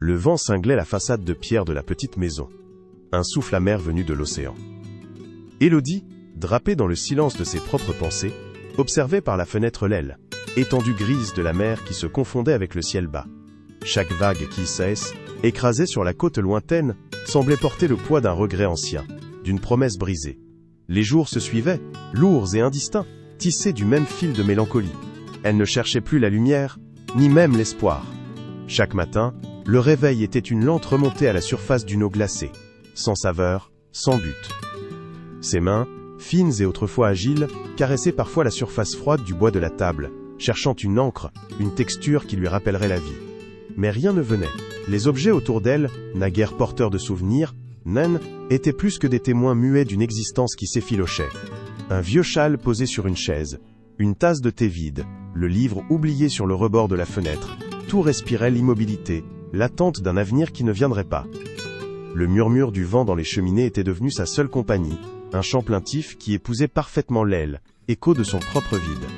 Le vent cinglait la façade de pierre de la petite maison. Un souffle amer venu de l'océan. Élodie, drapée dans le silence de ses propres pensées, observait par la fenêtre l'aile, étendue grise de la mer qui se confondait avec le ciel bas. Chaque vague qui cesse, écrasée sur la côte lointaine, semblait porter le poids d'un regret ancien, d'une promesse brisée. Les jours se suivaient, lourds et indistincts, tissés du même fil de mélancolie. Elle ne cherchait plus la lumière, ni même l'espoir. Chaque matin, le réveil était une lente remontée à la surface d'une eau glacée, sans saveur, sans but. Ses mains, fines et autrefois agiles, caressaient parfois la surface froide du bois de la table, cherchant une encre, une texture qui lui rappellerait la vie. Mais rien ne venait. Les objets autour d'elle, naguère porteurs de souvenirs, naines, étaient plus que des témoins muets d'une existence qui s'effilochait. Un vieux châle posé sur une chaise, une tasse de thé vide, le livre oublié sur le rebord de la fenêtre, tout respirait l'immobilité, l'attente d'un avenir qui ne viendrait pas. Le murmure du vent dans les cheminées était devenu sa seule compagnie, un chant plaintif qui épousait parfaitement l'aile, écho de son propre vide.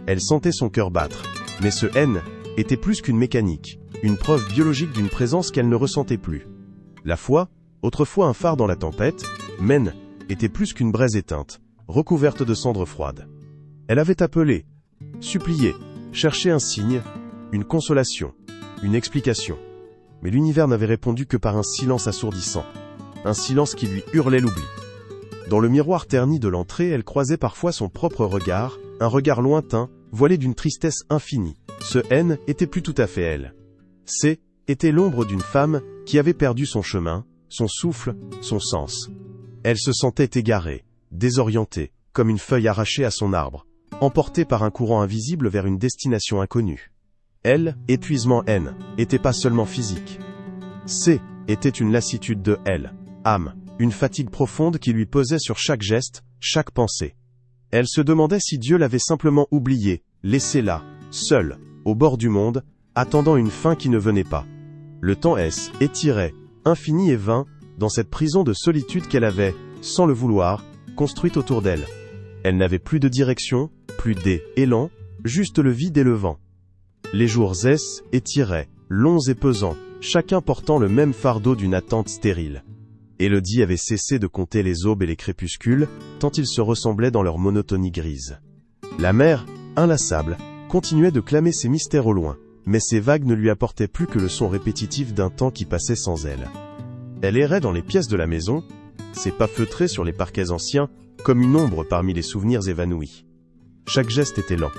Elle sentait son cœur battre, mais ce haine était plus qu'une mécanique, une preuve biologique d'une présence qu'elle ne ressentait plus. La foi, autrefois un phare dans la tempête, Men, était plus qu'une braise éteinte, recouverte de cendres froides. Elle avait appelé, supplié, cherché un signe, une consolation, une explication. Mais l'univers n'avait répondu que par un silence assourdissant, un silence qui lui hurlait l'oubli. Dans le miroir terni de l'entrée, elle croisait parfois son propre regard, un regard lointain, voilé d'une tristesse infinie. Ce haine était plus tout à fait elle. C'est était l'ombre d'une femme qui avait perdu son chemin, son souffle, son sens. Elle se sentait égarée, désorientée, comme une feuille arrachée à son arbre, emportée par un courant invisible vers une destination inconnue. Elle, épuisement haine, était pas seulement physique. C'est était une lassitude de elle, âme, une fatigue profonde qui lui pesait sur chaque geste, chaque pensée. Elle se demandait si Dieu l'avait simplement oubliée, laissée là, seule, au bord du monde, attendant une fin qui ne venait pas. Le temps étirait, infini et vain, dans cette prison de solitude qu'elle avait, sans le vouloir, construite autour d'elle. Elle n'avait plus de direction, plus d'élan, juste le vide et le vent. Les jours étiraient, longs et pesants, chacun portant le même fardeau d'une attente stérile. Élodie avait cessé de compter les aubes et les crépuscules, tant ils se ressemblaient dans leur monotonie grise. La mer, inlassable, continuait de clamer ses mystères au loin, mais ces vagues ne lui apportaient plus que le son répétitif d'un temps qui passait sans elle. Elle errait dans les pièces de la maison, ses pas feutrés sur les parquets anciens, comme une ombre parmi les souvenirs évanouis. Chaque geste était lent,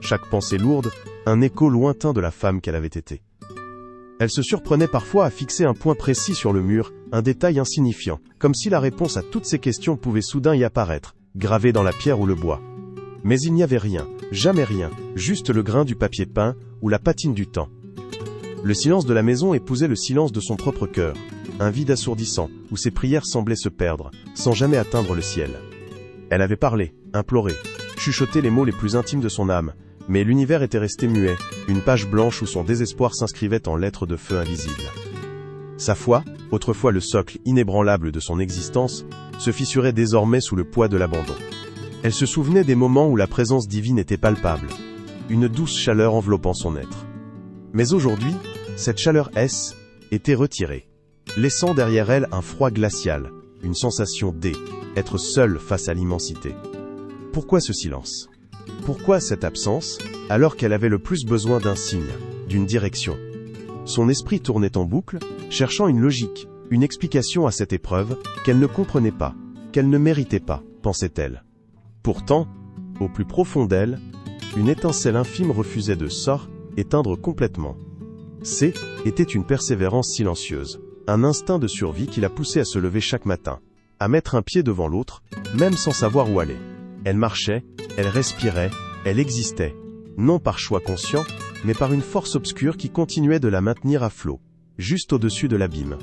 chaque pensée lourde, un écho lointain de la femme qu'elle avait été. Elle se surprenait parfois à fixer un point précis sur le mur, un détail insignifiant, comme si la réponse à toutes ces questions pouvait soudain y apparaître, gravée dans la pierre ou le bois. Mais il n'y avait rien, jamais rien, juste le grain du papier peint ou la patine du temps. Le silence de la maison épousait le silence de son propre cœur, un vide assourdissant, où ses prières semblaient se perdre, sans jamais atteindre le ciel. Elle avait parlé, imploré, chuchoté les mots les plus intimes de son âme, mais l'univers était resté muet, une page blanche où son désespoir s'inscrivait en lettres de feu invisibles. Sa foi, autrefois le socle inébranlable de son existence, se fissurait désormais sous le poids de l'abandon. Elle se souvenait des moments où la présence divine était palpable, une douce chaleur enveloppant son être. Mais aujourd'hui, cette chaleur était retirée, laissant derrière elle un froid glacial, une sensation d'être seule face à l'immensité. Pourquoi ce silence ? Pourquoi cette absence, alors qu'elle avait le plus besoin d'un signe, d'une direction ? Son esprit tournait en boucle, cherchant une logique, une explication à cette épreuve qu'elle ne comprenait pas, qu'elle ne méritait pas, pensait-elle. Pourtant, au plus profond d'elle, une étincelle infime refusait de éteindre complètement. Était une persévérance silencieuse, un instinct de survie qui la poussait à se lever chaque matin, à mettre un pied devant l'autre, même sans savoir où aller. Elle marchait, elle respirait, elle existait, non par choix conscient, mais par une force obscure qui continuait de la maintenir à flot, juste au-dessus de l'abîme.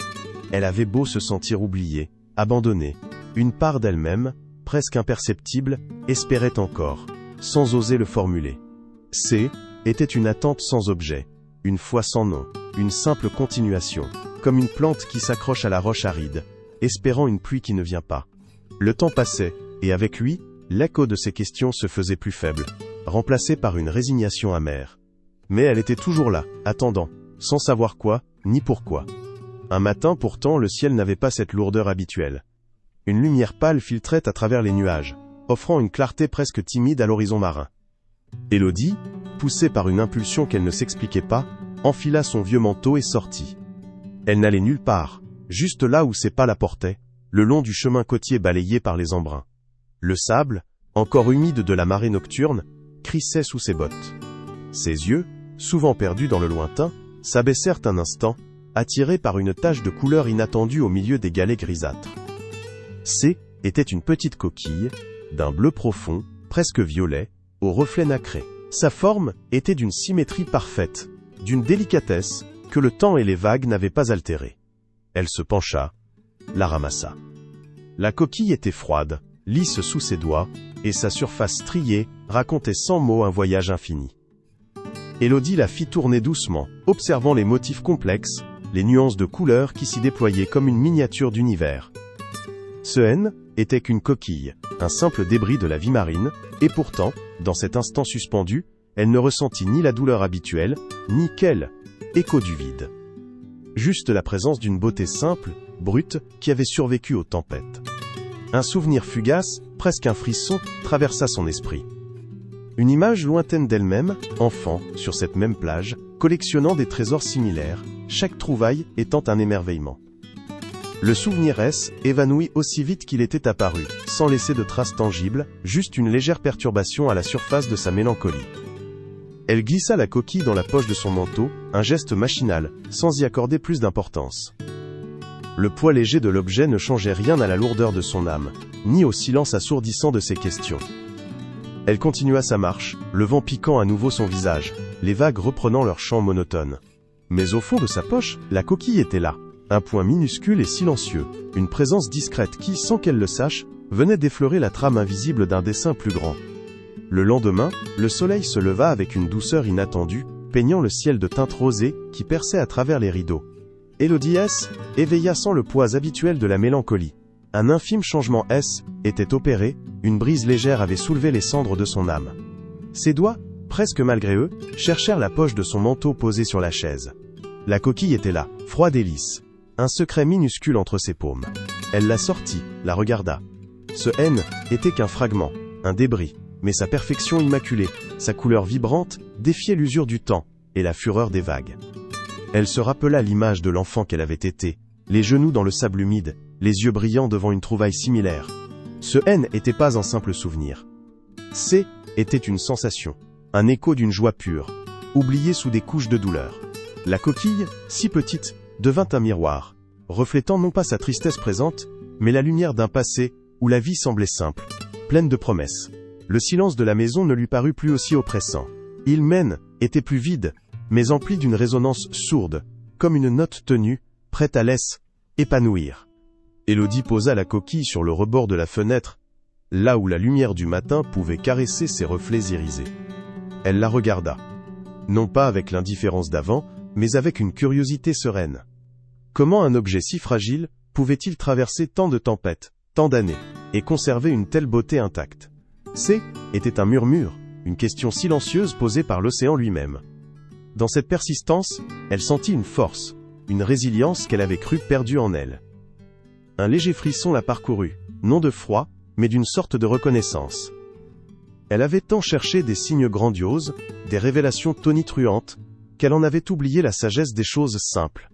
Elle avait beau se sentir oubliée, abandonnée, une part d'elle-même, presque imperceptible, espérait encore, sans oser le formuler. Était une attente sans objet, une foi sans nom, une simple continuation, comme une plante qui s'accroche à la roche aride, espérant une pluie qui ne vient pas. Le temps passait, et avec lui, l'écho de ses questions se faisait plus faible, remplacé par une résignation amère. Mais elle était toujours là, attendant, sans savoir quoi, ni pourquoi. Un matin pourtant, le ciel n'avait pas cette lourdeur habituelle. Une lumière pâle filtrait à travers les nuages, offrant une clarté presque timide à l'horizon marin. Élodie, poussée par une impulsion qu'elle ne s'expliquait pas, enfila son vieux manteau et sortit. Elle n'allait nulle part, juste là où ses pas la portaient, le long du chemin côtier balayé par les embruns. Le sable, encore humide de la marée nocturne, crissait sous ses bottes. Ses yeux, souvent perdus dans le lointain, s'abaissèrent un instant, attirés par une tache de couleur inattendue au milieu des galets grisâtres. C était une petite coquille, d'un bleu profond, presque violet, au reflet nacré. Sa forme était d'une symétrie parfaite, d'une délicatesse que le temps et les vagues n'avaient pas altérée. Elle se pencha, la ramassa. La coquille était froide, lisse sous ses doigts, et sa surface striée racontait sans mots un voyage infini. Élodie la fit tourner doucement, observant les motifs complexes, les nuances de couleurs qui s'y déployaient comme une miniature d'univers. Ce N était qu'une coquille, un simple débris de la vie marine, et pourtant, dans cet instant suspendu, elle ne ressentit ni la douleur habituelle, ni quel écho du vide. Juste la présence d'une beauté simple, brute, qui avait survécu aux tempêtes. Un souvenir fugace, presque un frisson, traversa son esprit. Une image lointaine d'elle-même, enfant, sur cette même plage, collectionnant des trésors similaires, chaque trouvaille étant un émerveillement. Le souvenir S évanouit aussi vite qu'il était apparu, sans laisser de traces tangibles, juste une légère perturbation à la surface de sa mélancolie. Elle glissa la coquille dans la poche de son manteau, un geste machinal, sans y accorder plus d'importance. Le poids léger de l'objet ne changeait rien à la lourdeur de son âme, ni au silence assourdissant de ses questions. Elle continua sa marche, le vent piquant à nouveau son visage, les vagues reprenant leur chant monotone. Mais au fond de sa poche, la coquille était là. Un point minuscule et silencieux, une présence discrète qui, sans qu'elle le sache, venait d'effleurer la trame invisible d'un dessin plus grand. Le lendemain, le soleil se leva avec une douceur inattendue, peignant le ciel de teintes rosées qui perçaient à travers les rideaux. Élodie S éveilla sans le poids habituel de la mélancolie. Un infime changement S était opéré, une brise légère avait soulevé les cendres de son âme. Ses doigts, presque malgré eux, cherchèrent la poche de son manteau posé sur la chaise. La coquille était là, froide et lisse. Un secret minuscule entre ses paumes. Elle la sortit, la regarda. Ce N était qu'un fragment, un débris, mais sa perfection immaculée, sa couleur vibrante, défiait l'usure du temps, et la fureur des vagues. Elle se rappela l'image de l'enfant qu'elle avait été, les genoux dans le sable humide, les yeux brillants devant une trouvaille similaire. Ce N n'était pas un simple souvenir. C était une sensation, un écho d'une joie pure, oubliée sous des couches de douleur. La coquille, si petite, devint un miroir, reflétant non pas sa tristesse présente, mais la lumière d'un passé où la vie semblait simple, pleine de promesses. Le silence de la maison ne lui parut plus aussi oppressant. Il mène était plus vide, mais empli d'une résonance sourde, comme une note tenue, prête à laisser épanouir. Élodie posa la coquille sur le rebord de la fenêtre, là où la lumière du matin pouvait caresser ses reflets irisés. Elle la regarda. Non pas avec l'indifférence d'avant, mais avec une curiosité sereine. Comment un objet si fragile pouvait-il traverser tant de tempêtes, tant d'années, et conserver une telle beauté intacte? C était un murmure, une question silencieuse posée par l'océan lui-même. Dans cette persistance, elle sentit une force, une résilience qu'elle avait cru perdue en elle. Un léger frisson la parcourut, non de froid, mais d'une sorte de reconnaissance. Elle avait tant cherché des signes grandioses, des révélations tonitruantes, qu'elle en avait oublié la sagesse des choses simples.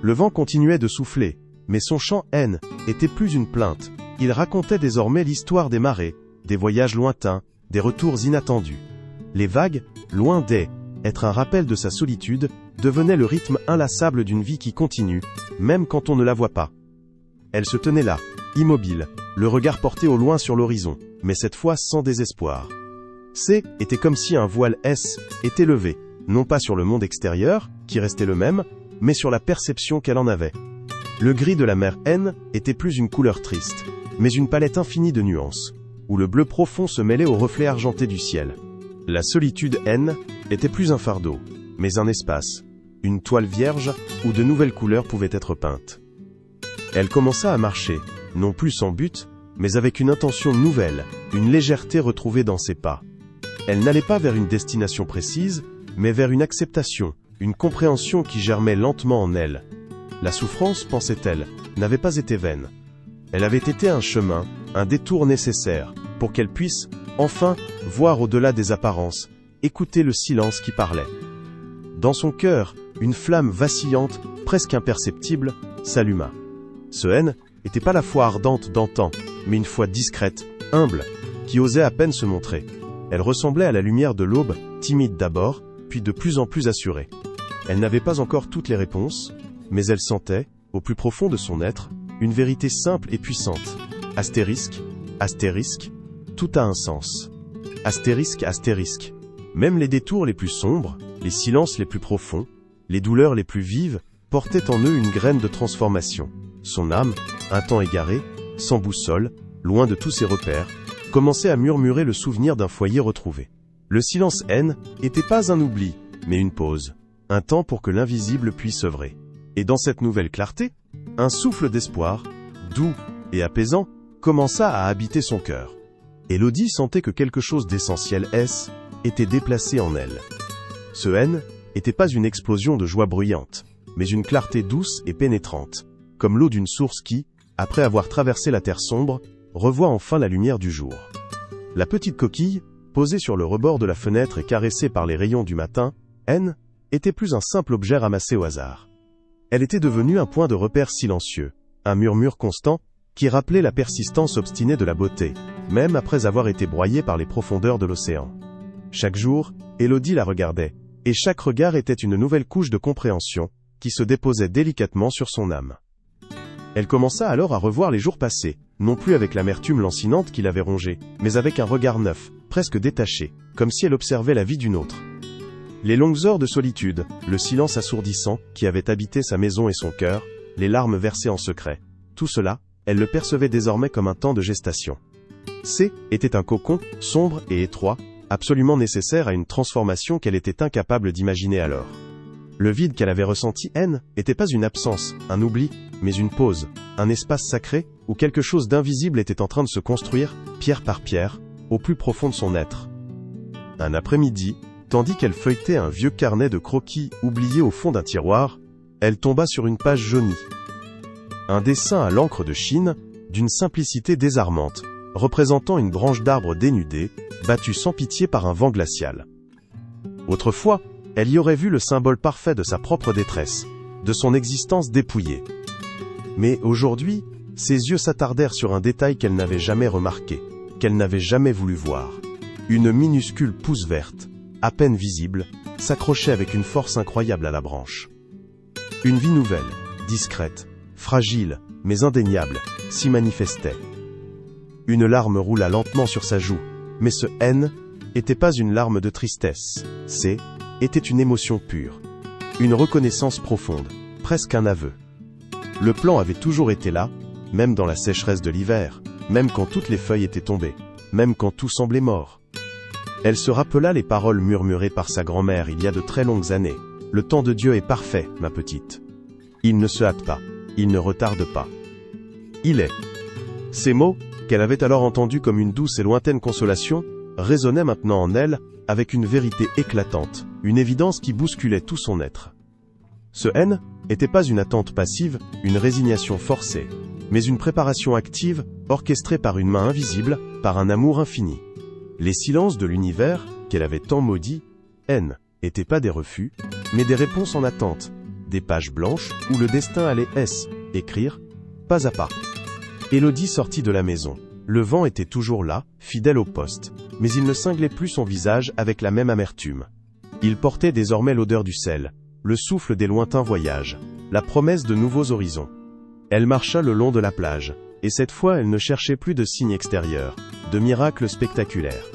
Le vent continuait de souffler, mais son chant N était plus une plainte. Il racontait désormais l'histoire des marées, des voyages lointains, des retours inattendus. Les vagues, loin d'être un rappel de sa solitude, devenaient le rythme inlassable d'une vie qui continue, même quand on ne la voit pas. Elle se tenait là, immobile, le regard porté au loin sur l'horizon, mais cette fois sans désespoir. C était comme si un voile S était levé, non pas sur le monde extérieur, qui restait le même, mais sur la perception qu'elle en avait. Le gris de la mer N était plus une couleur triste, mais une palette infinie de nuances, où le bleu profond se mêlait au reflet argenté du ciel. La solitude N était plus un fardeau, mais un espace, une toile vierge où de nouvelles couleurs pouvaient être peintes. Elle commença à marcher, non plus sans but, mais avec une intention nouvelle, une légèreté retrouvée dans ses pas. Elle n'allait pas vers une destination précise, mais vers une acceptation, une compréhension qui germait lentement en elle. La souffrance, pensait-elle, n'avait pas été vaine. Elle avait été un chemin, un détour nécessaire, pour qu'elle puisse, enfin, voir au-delà des apparences, écouter le silence qui parlait. Dans son cœur, une flamme vacillante, presque imperceptible, s'alluma. Ce N n'était pas la foi ardente d'antan, mais une foi discrète, humble, qui osait à peine se montrer. Elle ressemblait à la lumière de l'aube, timide d'abord, puis de plus en plus assurée. Elle n'avait pas encore toutes les réponses, mais elle sentait, au plus profond de son être, une vérité simple et puissante. Astérisque, astérisque, tout a un sens. Astérisque, astérisque. Même les détours les plus sombres, les silences les plus profonds, les douleurs les plus vives, portaient en eux une graine de transformation. Son âme, un temps égarée, sans boussole, loin de tous ses repères, commençait à murmurer le souvenir d'un foyer retrouvé. Le silence N n'était pas un oubli, mais une pause, un temps pour que l'invisible puisse œuvrer. Et dans cette nouvelle clarté, un souffle d'espoir, doux et apaisant, commença à habiter son cœur. Élodie sentait que quelque chose d'essentiel était déplacé en elle. Ce N n'était pas une explosion de joie bruyante, mais une clarté douce et pénétrante, comme l'eau d'une source qui, après avoir traversé la terre sombre, revoit enfin la lumière du jour. La petite coquille, posée sur le rebord de la fenêtre et caressée par les rayons du matin, N, était plus un simple objet ramassé au hasard. Elle était devenue un point de repère silencieux, un murmure constant, qui rappelait la persistance obstinée de la beauté, même après avoir été broyée par les profondeurs de l'océan. Chaque jour, Élodie la regardait, et chaque regard était une nouvelle couche de compréhension, qui se déposait délicatement sur son âme. Elle commença alors à revoir les jours passés, non plus avec l'amertume lancinante qui l'avait rongée, mais avec un regard neuf, presque détaché, comme si elle observait la vie d'une autre. Les longues heures de solitude, le silence assourdissant qui avait habité sa maison et son cœur, les larmes versées en secret, tout cela, elle le percevait désormais comme un temps de gestation. C était un cocon, sombre et étroit, absolument nécessaire à une transformation qu'elle était incapable d'imaginer alors. Le vide qu'elle avait ressenti, N, n'était pas une absence, un oubli, mais une pause, un espace sacré, où quelque chose d'invisible était en train de se construire, pierre par pierre, au plus profond de son être. Un après-midi, tandis qu'elle feuilletait un vieux carnet de croquis oublié au fond d'un tiroir, elle tomba sur une page jaunie. Un dessin à l'encre de Chine, d'une simplicité désarmante, représentant une branche d'arbre dénudée, battue sans pitié par un vent glacial. Autrefois, elle y aurait vu le symbole parfait de sa propre détresse, de son existence dépouillée. Mais aujourd'hui, ses yeux s'attardèrent sur un détail qu'elle n'avait jamais remarqué, qu'elle n'avait jamais voulu voir. Une minuscule pousse verte, à peine visible, s'accrochait avec une force incroyable à la branche. Une vie nouvelle, discrète, fragile, mais indéniable, s'y manifestait. Une larme roula lentement sur sa joue, mais ce N n'était pas une larme de tristesse, était une émotion pure. Une reconnaissance profonde, presque un aveu. Le plan avait toujours été là, même dans la sécheresse de l'hiver, même quand toutes les feuilles étaient tombées, même quand tout semblait mort. Elle se rappela les paroles murmurées par sa grand-mère il y a de très longues années. « Le temps de Dieu est parfait, ma petite. Il ne se hâte pas, il ne retarde pas. Il est. » Ces mots, qu'elle avait alors entendus comme une douce et lointaine consolation, résonnaient maintenant en elle, avec une vérité éclatante, une évidence qui bousculait tout son être. Ce N n'était pas une attente passive, une résignation forcée, mais une préparation active, orchestrée par une main invisible, par un amour infini. Les silences de l'univers, qu'elle avait tant maudits, N, n'étaient pas des refus, mais des réponses en attente, des pages blanches où le destin allait écrire, pas à pas. Élodie sortit de la maison. Le vent était toujours là, fidèle au poste, mais il ne cinglait plus son visage avec la même amertume. Il portait désormais l'odeur du sel, le souffle des lointains voyages, la promesse de nouveaux horizons. Elle marcha le long de la plage, et cette fois elle ne cherchait plus de signes extérieurs, de miracles spectaculaires.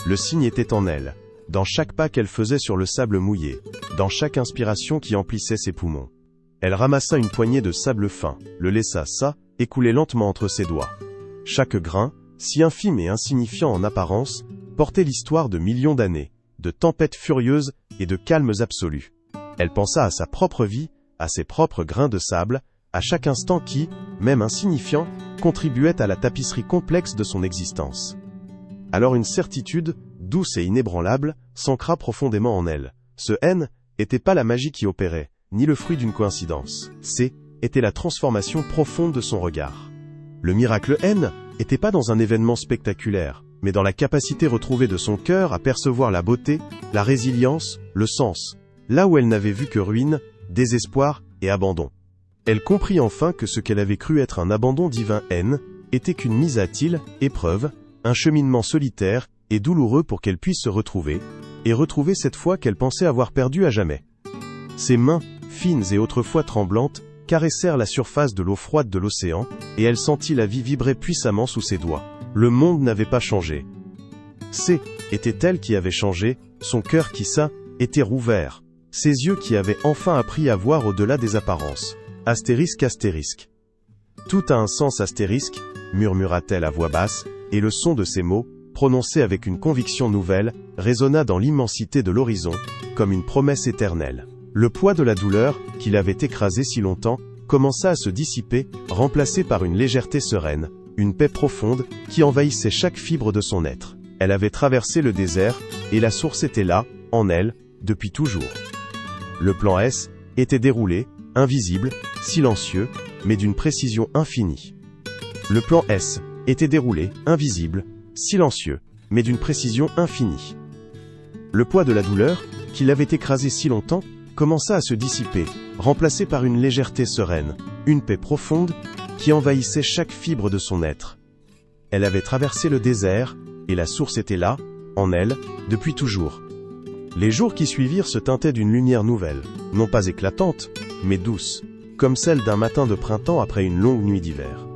Le signe était en elle, dans chaque pas qu'elle faisait sur le sable mouillé, dans chaque inspiration qui emplissait ses poumons. Elle ramassa une poignée de sable fin, le laissa écouler lentement entre ses doigts. Chaque grain, si infime et insignifiant en apparence, portait l'histoire de millions d'années, de tempêtes furieuses et de calmes absolus. Elle pensa à sa propre vie, à ses propres grains de sable, à chaque instant qui, même insignifiant, contribuait à la tapisserie complexe de son existence. Alors une certitude, douce et inébranlable, s'ancra profondément en elle. Ce N était pas la magie qui opérait, ni le fruit d'une coïncidence. C était la transformation profonde de son regard. Le miracle N était pas dans un événement spectaculaire, mais dans la capacité retrouvée de son cœur à percevoir la beauté, la résilience, le sens, là où elle n'avait vu que ruine, désespoir et abandon. Elle comprit enfin que ce qu'elle avait cru être un abandon divin N était qu'une mise à til, épreuve, un cheminement solitaire et douloureux pour qu'elle puisse se retrouver, et retrouver cette foi qu'elle pensait avoir perdue à jamais. Ses mains, fines et autrefois tremblantes, caressèrent la surface de l'eau froide de l'océan, et elle sentit la vie vibrer puissamment sous ses doigts. Le monde n'avait pas changé. C était elle qui avait changé, son cœur qui était rouvert, ses yeux qui avaient enfin appris à voir au-delà des apparences. Astérisque astérisque. Tout a un sens astérisque, murmura-t-elle à voix basse, et le son de ces mots, prononcés avec une conviction nouvelle, résonna dans l'immensité de l'horizon, comme une promesse éternelle. Le poids de la douleur, qui l'avait écrasé si longtemps, commença à se dissiper, remplacé par une légèreté sereine, une paix profonde, qui envahissait chaque fibre de son être. Elle avait traversé le désert, et la source était là, en elle, depuis toujours. Le plan S était déroulé, invisible, silencieux, mais d'une précision infinie. Le plan S était déroulé, invisible, silencieux, mais d'une précision infinie. Le poids de la douleur, qui l'avait écrasé si longtemps, commença à se dissiper, remplacé par une légèreté sereine, une paix profonde, qui envahissait chaque fibre de son être. Elle avait traversé le désert, et la source était là, en elle, depuis toujours. Les jours qui suivirent se teintaient d'une lumière nouvelle, non pas éclatante, mais douce, comme celle d'un matin de printemps après une longue nuit d'hiver.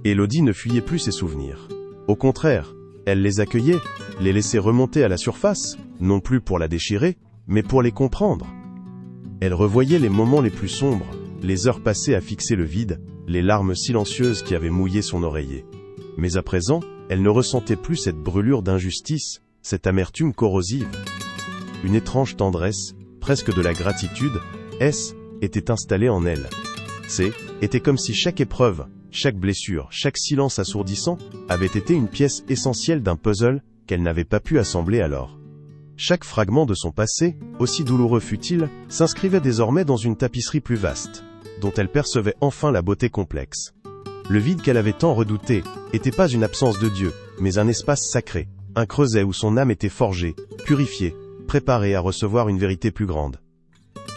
Élodie ne fuyait plus ses souvenirs. Au contraire, elle les accueillait, les laissait remonter à la surface, non plus pour la déchirer, mais pour les comprendre. Elle revoyait les moments les plus sombres, les heures passées à fixer le vide, les larmes silencieuses qui avaient mouillé son oreiller. Mais à présent, elle ne ressentait plus cette brûlure d'injustice, cette amertume corrosive. Une étrange tendresse, presque de la gratitude, était installée en elle. Était comme si chaque épreuve, chaque blessure, chaque silence assourdissant, avait été une pièce essentielle d'un puzzle qu'elle n'avait pas pu assembler alors. Chaque fragment de son passé, aussi douloureux fût-il, s'inscrivait désormais dans une tapisserie plus vaste, dont elle percevait enfin la beauté complexe. Le vide qu'elle avait tant redouté, était pas une absence de Dieu, mais un espace sacré, un creuset où son âme était forgée, purifiée, préparée à recevoir une vérité plus grande.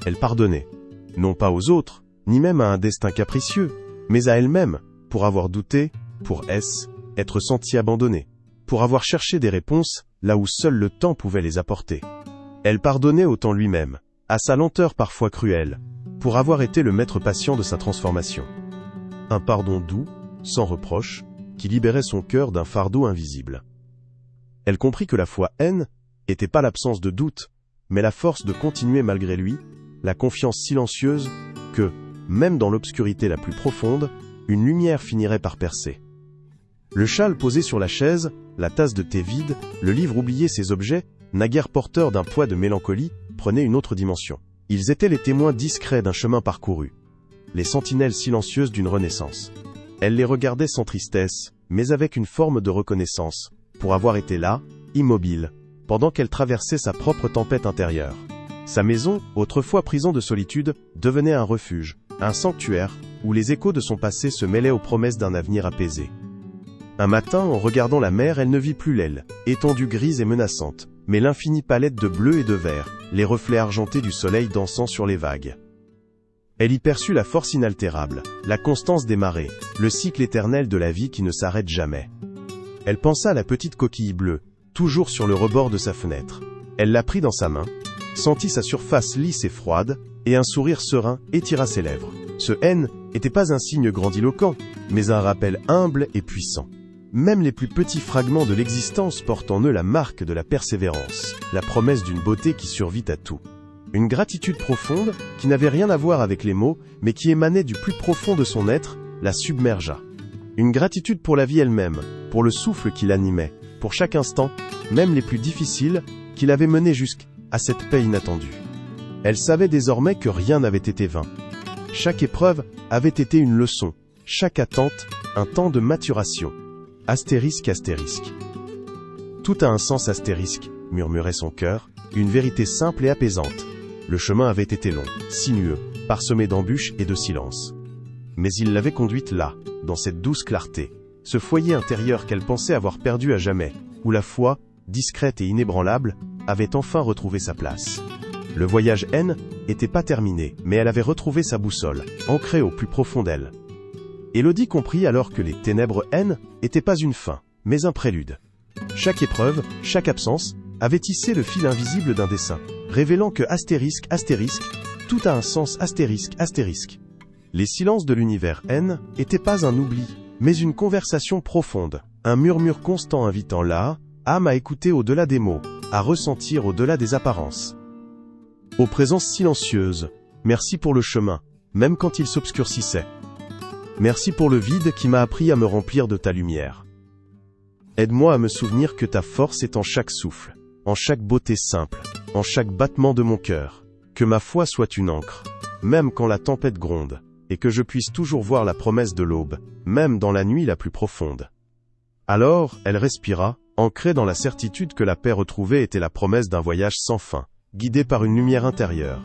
Elle pardonnait, non pas aux autres, ni même à un destin capricieux, mais à elle-même, pour avoir douté, pour être sentie abandonnée, pour avoir cherché des réponses, là où seul le temps pouvait les apporter. Elle pardonnait au temps lui-même, à sa lenteur parfois cruelle, pour avoir été le maître patient de sa transformation. Un pardon doux, sans reproche, qui libérait son cœur d'un fardeau invisible. Elle comprit que la foi N était pas l'absence de doute, mais la force de continuer malgré lui, la confiance silencieuse que, même dans l'obscurité la plus profonde, une lumière finirait par percer. Le châle posé sur la chaise, la tasse de thé vide, le livre oublié, ces objets, naguère porteurs d'un poids de mélancolie, prenaient une autre dimension. Ils étaient les témoins discrets d'un chemin parcouru, les sentinelles silencieuses d'une renaissance. Elle les regardait sans tristesse, mais avec une forme de reconnaissance, pour avoir été là, immobile, pendant qu'elle traversait sa propre tempête intérieure. Sa maison, autrefois prison de solitude, devenait un refuge, un sanctuaire, où les échos de son passé se mêlaient aux promesses d'un avenir apaisé. Un matin, en regardant la mer, elle ne vit plus l'aile, étendue grise et menaçante, mais l'infinie palette de bleu et de vert, les reflets argentés du soleil dansant sur les vagues. Elle y perçut la force inaltérable, la constance des marées, le cycle éternel de la vie qui ne s'arrête jamais. Elle pensa à la petite coquille bleue, toujours sur le rebord de sa fenêtre. Elle la prit dans sa main, sentit sa surface lisse et froide, et un sourire serein étira ses lèvres. Ce N n'était pas un signe grandiloquent, mais un rappel humble et puissant. Même les plus petits fragments de l'existence portent en eux la marque de la persévérance, la promesse d'une beauté qui survit à tout. Une gratitude profonde, qui n'avait rien à voir avec les mots, mais qui émanait du plus profond de son être, la submergea. Une gratitude pour la vie elle-même, pour le souffle qui l'animait, pour chaque instant, même les plus difficiles, qui l'avait menée jusqu'à cette paix inattendue. Elle savait désormais que rien n'avait été vain. Chaque épreuve avait été une leçon, chaque attente, un temps de maturation. Astérisque astérisque. Tout a un sens astérisque, murmurait son cœur, une vérité simple et apaisante. Le chemin avait été long, sinueux, parsemé d'embûches et de silence. Mais il l'avait conduite là, dans cette douce clarté, ce foyer intérieur qu'elle pensait avoir perdu à jamais, où la foi, discrète et inébranlable, avait enfin retrouvé sa place. Le voyage N n'était pas terminé, mais elle avait retrouvé sa boussole, ancrée au plus profond d'elle. Élodie comprit alors que les ténèbres N n'étaient pas une fin, mais un prélude. Chaque épreuve, chaque absence, avait tissé le fil invisible d'un dessin, révélant que astérisque, astérisque, tout a un sens astérisque, astérisque. Les silences de l'univers N n'étaient pas un oubli, mais une conversation profonde, un murmure constant invitant l'âme à écouter au-delà des mots, à ressentir au-delà des apparences. Aux présences silencieuses, merci pour le chemin, même quand il s'obscurcissait. Merci pour le vide qui m'a appris à me remplir de ta lumière. Aide-moi à me souvenir que ta force est en chaque souffle, en chaque beauté simple, en chaque battement de mon cœur. Que ma foi soit une ancre, même quand la tempête gronde, et que je puisse toujours voir la promesse de l'aube, même dans la nuit la plus profonde. Alors, elle respira, ancrée dans la certitude que la paix retrouvée était la promesse d'un voyage sans fin, guidé par une lumière intérieure.